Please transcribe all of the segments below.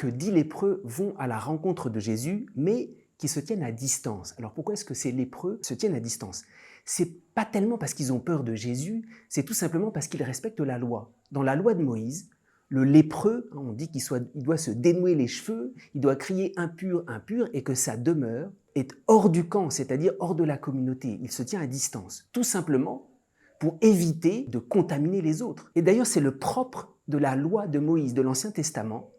que 10 lépreux vont à la rencontre de Jésus, mais qui se tiennent à distance. Alors pourquoi est-ce que ces lépreux se tiennent à distance? C'est pas tellement parce qu'ils ont peur de Jésus, c'est tout simplement parce qu'ils respectent la loi. Dans la loi de Moïse, le lépreux, on dit qu'il doit se dénouer les cheveux, il doit crier impur, impur, et que sa demeure est hors du camp, c'est-à-dire hors de la communauté. Il se tient à distance, tout simplement pour éviter de contaminer les autres. Et d'ailleurs, c'est le propre de la loi de Moïse, de l'Ancien Testament,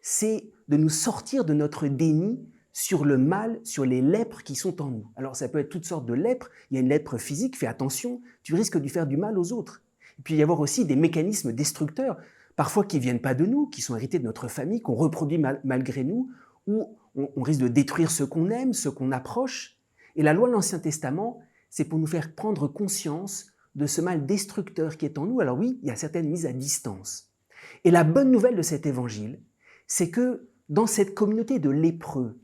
c'est de nous sortir de notre déni sur le mal, sur les lèpres qui sont en nous. Alors ça peut être toutes sortes de lèpres, il y a une lèpre physique, fais attention, tu risques de faire du mal aux autres. Et puis il y avoir aussi des mécanismes destructeurs, parfois qui ne viennent pas de nous, qui sont hérités de notre famille, qu'on reproduit malgré nous, où on risque de détruire ce qu'on aime, ce qu'on approche. Et la loi de l'Ancien Testament, c'est pour nous faire prendre conscience de ce mal destructeur qui est en nous. Alors oui, il y a certaines mises à distance. Et la bonne nouvelle de cet évangile, c'est que dans cette communauté de lépreux,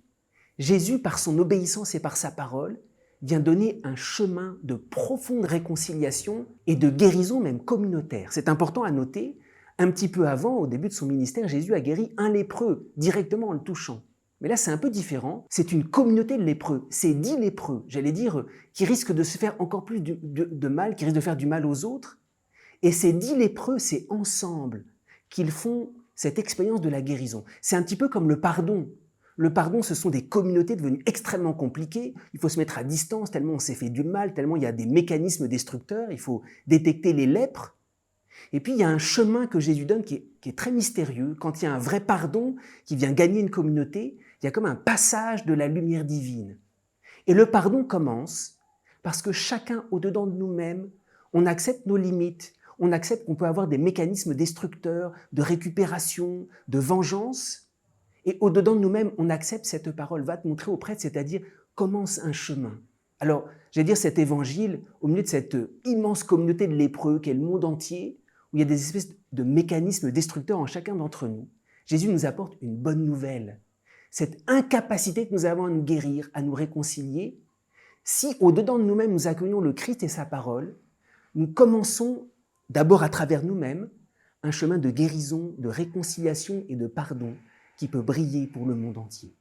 Jésus, par son obéissance et par sa parole, vient donner un chemin de profonde réconciliation et de guérison même communautaire. C'est important à noter, un petit peu avant, au début de son ministère, Jésus a guéri un lépreux directement en le touchant. Mais là, c'est un peu différent. C'est une communauté de lépreux. C'est 10 lépreux, j'allais dire, qui risquent de se faire encore plus de mal, qui risquent de faire du mal aux autres. Et ces 10 lépreux, c'est ensemble qu'ils font cette expérience de la guérison. C'est un petit peu comme le pardon. Le pardon, ce sont des communautés devenues extrêmement compliquées. Il faut se mettre à distance tellement on s'est fait du mal, tellement il y a des mécanismes destructeurs. Il faut détecter les lèpres. Et puis, il y a un chemin que Jésus donne qui est très mystérieux. Quand il y a un vrai pardon qui vient gagner une communauté, il y a comme un passage de la lumière divine. Et le pardon commence parce que chacun, au-dedans de nous-mêmes, on accepte nos limites, on accepte qu'on peut avoir des mécanismes destructeurs, de récupération, de vengeance. Et au-dedans de nous-mêmes, on accepte cette parole, va te montrer au prêtre, c'est-à-dire commence un chemin. Alors, j'allais dire cet évangile, au milieu de cette immense communauté de lépreux qu'est le monde entier, où il y a des espèces de mécanismes destructeurs en chacun d'entre nous, Jésus nous apporte une bonne nouvelle. Cette incapacité que nous avons à nous guérir, à nous réconcilier, si au-dedans de nous-mêmes nous accueillons le Christ et sa parole, nous commençons d'abord à travers nous-mêmes un chemin de guérison, de réconciliation et de pardon qui peut briller pour le monde entier.